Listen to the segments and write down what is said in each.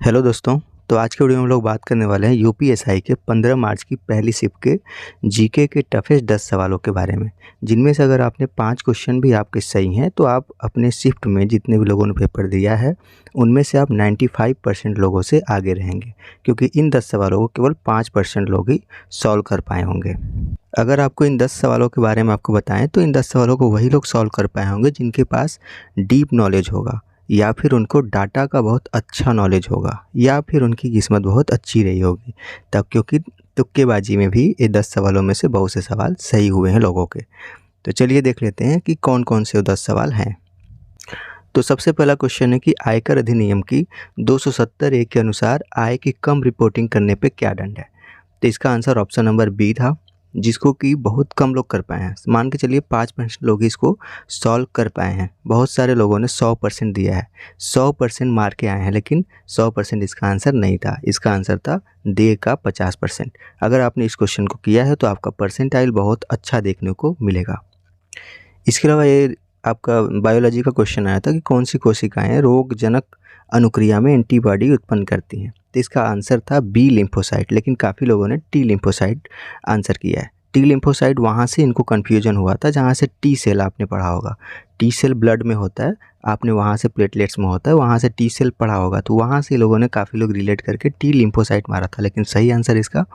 Hello दोस्तों। तो आज के वीडियो में हम लोग बात करने वाले हैं यूपीएसआई के 15 मार्च की पहली शिफ्ट के जीके के टफेस्ट 10 सवालों के बारे में, जिनमें से अगर आपने 5 क्वेश्चन भी आपके सही हैं तो आप अपने शिफ्ट में जितने भी लोगों ने पेपर दिया है उनमें से आप 95% लोगों से आगे रहेंगे, क्योंकि इन 10 सवालों को केवल 5% लोग ही सॉल्व कर पाए होंगे। अगर आपको इन 10 सवालों के बारे में आपको बताएं तो इन 10 सवालों को वही लोग सॉल्व कर पाए होंगे जिनके पास डीप नॉलेज होगा, या फिर उनको डाटा का बहुत अच्छा नॉलेज होगा, या फिर उनकी किस्मत बहुत अच्छी रही होगी तब, क्योंकि तुक्केबाजी में भी ये 10 सवालों में से बहुत से सवाल सही हुए हैं लोगों के। तो चलिए देख लेते हैं कि कौन कौन से वो 10 सवाल हैं। तो सबसे पहला क्वेश्चन है कि आयकर अधिनियम की 270(a) के अनुसार आय की कम रिपोर्टिंग करने पे क्या दंड है। तो इसका आंसर ऑप्शन नंबर बी था, जिसको कि बहुत कम लोग कर पाए हैं। मान के चलिए 5% लोग इसको सॉल्व कर पाए हैं। बहुत सारे लोगों ने 100% दिया है, 100% मार के आए हैं, लेकिन 100% इसका आंसर नहीं था। इसका आंसर था दे का 50%। अगर आपने इस क्वेश्चन को किया है तो आपका परसेंटाइल बहुत अच्छा देखने को मिलेगा। इसके अलावा ये आपका बायोलॉजी का क्वेश्चन आया था कि कौन सी कोशिकाएं रोगजनक अनुक्रिया में एंटीबॉडी उत्पन्न करती हैं। तो इसका आंसर था बी लिम्फोसाइट, लेकिन काफ़ी लोगों ने टी लिम्फोसाइट आंसर किया है। टी लिम्फोसाइट वहाँ से इनको कन्फ्यूजन हुआ था जहाँ से टी सेल आपने पढ़ा होगा। टी सेल ब्लड में होता है, आपने वहाँ से प्लेटलेट्स में होता है, वहाँ से टी सेल पढ़ा होगा, तो वहाँ से लोगों ने काफ़ी लोग रिलेट करके टी लिम्फोसाइट मारा था, लेकिन सही आंसर इसका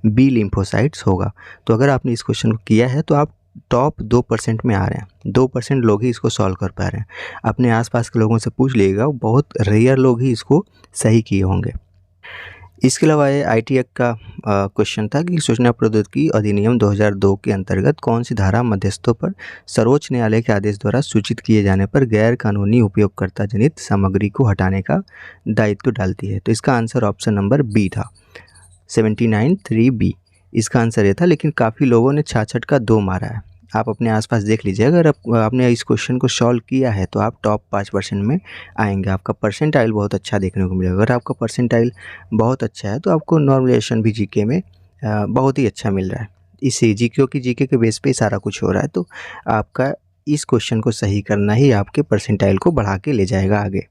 बी लिम्फोसाइट्स होगा। तो अगर आपने इस क्वेश्चन को किया है तो आप टॉप 2% में आ रहे हैं। 2% लोग ही इसको सॉल्व कर पा रहे हैं। अपने आसपास के लोगों से पूछ लीजिएगा, बहुत रेयर लोग ही इसको सही किए होंगे। इसके अलावा ये ITAC का क्वेश्चन था कि सूचना प्रौद्योगिकी अधिनियम 2002 के अंतर्गत कौन सी धारा मध्यस्थों पर सर्वोच्च न्यायालय के आदेश द्वारा सूचित किए जाने पर गैर कानूनी उपयोगकर्ता जनित सामग्री को हटाने का दायित्व डालती है। तो इसका आंसर ऑप्शन नंबर बी था, 79(3)(b). इसका आंसर ये था, लेकिन काफ़ी लोगों ने 66 का 2 मारा है। आप अपने आसपास देख लीजिए, अगर आपने इस क्वेश्चन को सॉल्व किया है तो आप टॉप 5% में आएंगे। आपका परसेंटाइल बहुत अच्छा देखने को मिलेगा। अगर आपका परसेंटाइल बहुत अच्छा है तो आपको नॉर्मलाइजेशन भी जीके में बहुत ही अच्छा मिल रहा है। इसी जीके के बेस पे सारा कुछ हो रहा है, तो आपका इस क्वेश्चन को सही करना ही आपके परसेंटाइल को बढ़ा के ले जाएगा आगे।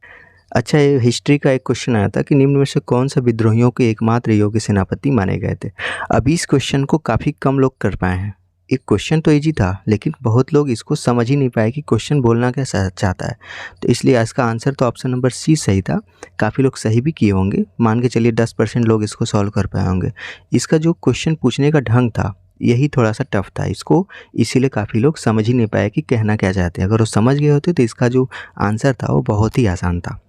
अच्छा, ये हिस्ट्री का एक क्वेश्चन आया था कि निम्न में से कौन सा विद्रोहियों के एकमात्र योग्य सेनापति माने गए थे। अभी इस क्वेश्चन को काफ़ी कम लोग कर पाए हैं। एक क्वेश्चन तो इजी था, लेकिन बहुत लोग इसको समझ ही नहीं पाए कि क्वेश्चन बोलना क्या चाहता है। तो इसलिए इसका आंसर तो ऑप्शन नंबर सी सही था। काफ़ी लोग सही भी किए होंगे, मान के चलिए 10% लोग इसको सॉल्व कर पाए होंगे। इसका जो क्वेश्चन पूछने का ढंग था यही थोड़ा सा टफ था, इसको इसीलिए काफ़ी लोग समझ ही नहीं पाए कि कहना क्या चाहते हैं। अगर वो समझ गए होते तो इसका जो आंसर था वो बहुत ही आसान था।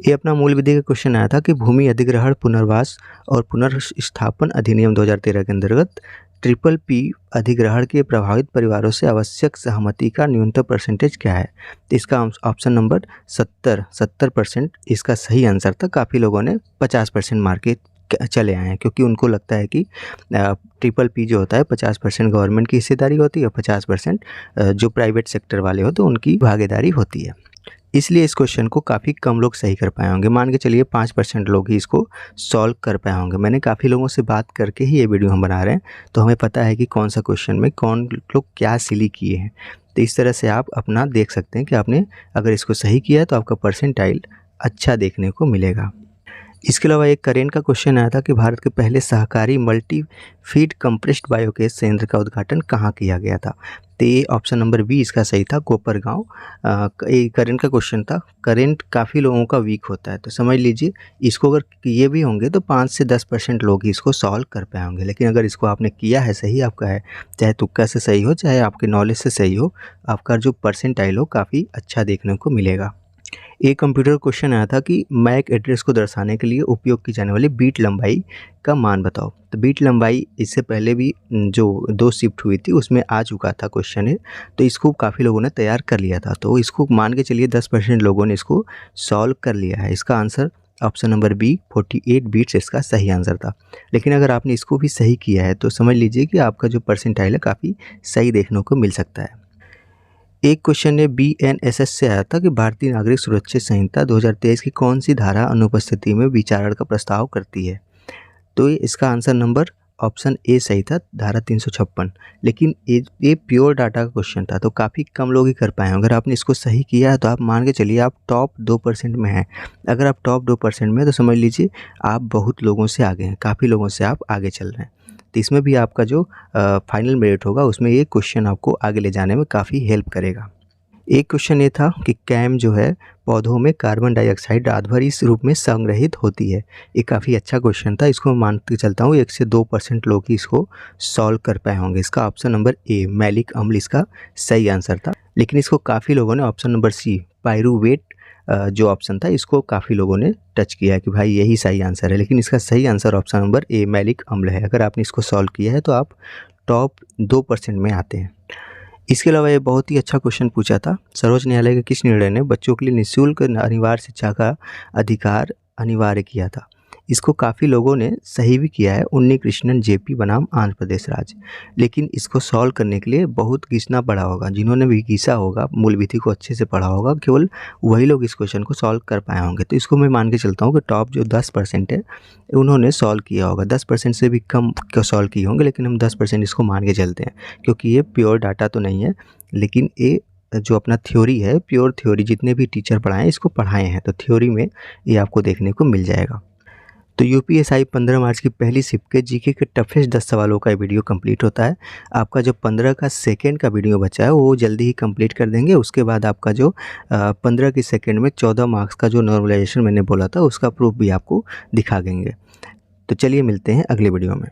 ये अपना मूल विधि का क्वेश्चन आया था कि भूमि अधिग्रहण पुनर्वास और पुनर्स्थापन अधिनियम 2013 के अंतर्गत PPP अधिग्रहण के प्रभावित परिवारों से आवश्यक सहमति का न्यूनतम परसेंटेज क्या है। तो इसका ऑप्शन नंबर 70% इसका सही आंसर था। काफ़ी लोगों ने 50% मार के चले आए हैं, क्योंकि उनको लगता है कि PPP जो होता है 50% गवर्नमेंट की हिस्सेदारी होती है और 50% जो प्राइवेट सेक्टर वाले होते हैं उनकी भागीदारी होती है। इसलिए इस क्वेश्चन को काफ़ी कम लोग सही कर पाए होंगे। मान के चलिए 5% लोग ही इसको सॉल्व कर पाए होंगे। मैंने काफ़ी लोगों से बात करके ही ये वीडियो हम बना रहे हैं, तो हमें पता है कि कौन सा क्वेश्चन में कौन लोग क्या सिली किए हैं। तो इस तरह से आप अपना देख सकते हैं कि आपने अगर इसको सही किया है तो आपका परसेंटाइल अच्छा देखने को मिलेगा। इसके अलावा एक करेंट का क्वेश्चन आया था कि भारत के पहले सहकारी मल्टी फीड कंप्रेस्ड बायोगैस संयंत्र का उद्घाटन कहाँ किया गया था। तो ये ऑप्शन नंबर बी इसका सही था, कोपरगांव। ये करेंट का क्वेश्चन था। करेंट काफ़ी लोगों का वीक होता है, तो समझ लीजिए इसको अगर किए भी होंगे तो 5 से 10% लोग ही इसको सॉल्व कर पाए होंगे। लेकिन अगर इसको आपने किया है, सही आपका है, चाहे तुक्का से सही हो चाहे आपके नॉलेज से सही हो, आपका जो परसेंटाइल हो काफ़ी अच्छा देखने को मिलेगा। एक कंप्यूटर क्वेश्चन आया था कि मैक एड्रेस को दर्शाने के लिए उपयोग की जाने वाली बीट लंबाई का मान बताओ। तो बीट लंबाई इससे पहले भी जो 2 शिफ्ट हुई थी उसमें आ चुका था क्वेश्चन है, तो इसको काफ़ी लोगों ने तैयार कर लिया था। तो इसको मान के चलिए 10% लोगों ने इसको सॉल्व कर लिया है। इसका answer option number B 48 beats इसका सही आंसर था। लेकिन अगर आपने इसको भी सही किया है तो समझ लीजिए कि आपका जो परसेंटाइल है काफ़ी सही देखने को मिल सकता है। एक क्वेश्चन ने BNSS से आया था कि भारतीय नागरिक सुरक्षा संहिता 2023 की कौन सी धारा अनुपस्थिति में विचारण का प्रस्ताव करती है। तो इसका आंसर नंबर ऑप्शन ए सही था, धारा 356। लेकिन ये प्योर डाटा का क्वेश्चन था, तो काफ़ी कम लोग ही कर पाए हैं। अगर आपने इसको सही किया है तो आप मान के चलिए आप टॉप 2% में हैं। अगर आप टॉप 2% में हैं तो समझ लीजिए आप बहुत लोगों से आगे हैं, काफ़ी लोगों से आप आगे चल रहे हैं। तो इसमें भी आपका जो फाइनल मेरिट होगा उसमें ये क्वेश्चन आपको आगे ले जाने में काफ़ी हेल्प करेगा। एक क्वेश्चन ये था कि कैम जो है पौधों में कार्बन डाइऑक्साइड रात भर इस रूप में संग्रहित होती है। ये काफ़ी अच्छा क्वेश्चन था, इसको मैं मान के चलता हूँ 1 से 2% लोग ही इसको सॉल्व कर पाए होंगे। इसका ऑप्शन नंबर ए मैलिक अम्ल इसका सही आंसर था। लेकिन इसको काफ़ी लोगों ने ऑप्शन नंबर सी पाइरूवेट जो ऑप्शन था इसको काफ़ी लोगों ने टच किया कि भाई यही सही आंसर है। लेकिन इसका सही answer option number A malic अम्ल है। अगर आपने इसको सॉल्व किया है तो आप टॉप 2% में आते हैं। इसके अलावा ये बहुत ही अच्छा क्वेश्चन पूछा था, सर्वोच्च न्यायालय के किस निर्णय ने बच्चों के लिए निःशुल्क अनिवार्य शिक्षा का अधिकार अनिवार्य किया था। इसको काफ़ी लोगों ने सही भी किया है, उन्नी कृष्णन जेपी बनाम आंध्र प्रदेश राज्य। लेकिन इसको सॉल्व करने के लिए बहुत घिसना पड़ा होगा, जिन्होंने भी घिसा होगा, मूल विधि को अच्छे से पढ़ा होगा, केवल वही लोग इस क्वेश्चन को सॉल्व कर पाए होंगे। तो इसको मैं मान के चलता हूँ कि टॉप जो 10% है उन्होंने सॉल्व किया होगा। 10% से भी कम को सॉल्व किए होंगे, लेकिन हम 10% इसको मान के चलते हैं क्योंकि ये प्योर डाटा तो नहीं है। लेकिन ये जो अपना थ्योरी है, प्योर थ्योरी जितने भी टीचर पढ़ाएं इसको पढ़ाए हैं, तो थ्योरी में ये आपको देखने को मिल जाएगा। तो यूपीएसआई 15 मार्च की पहली शिफ्ट के जीके के टफेस्ट 10 सवालों का वीडियो कंप्लीट होता है। आपका जो 15 का सेकंड का वीडियो बचा है वो जल्दी ही कंप्लीट कर देंगे। उसके बाद आपका जो 15 की सेकंड में 14 मार्क्स का जो नॉर्मलाइजेशन मैंने बोला था उसका प्रूफ भी आपको दिखा देंगे। तो चलिए मिलते हैं अगले वीडियो में।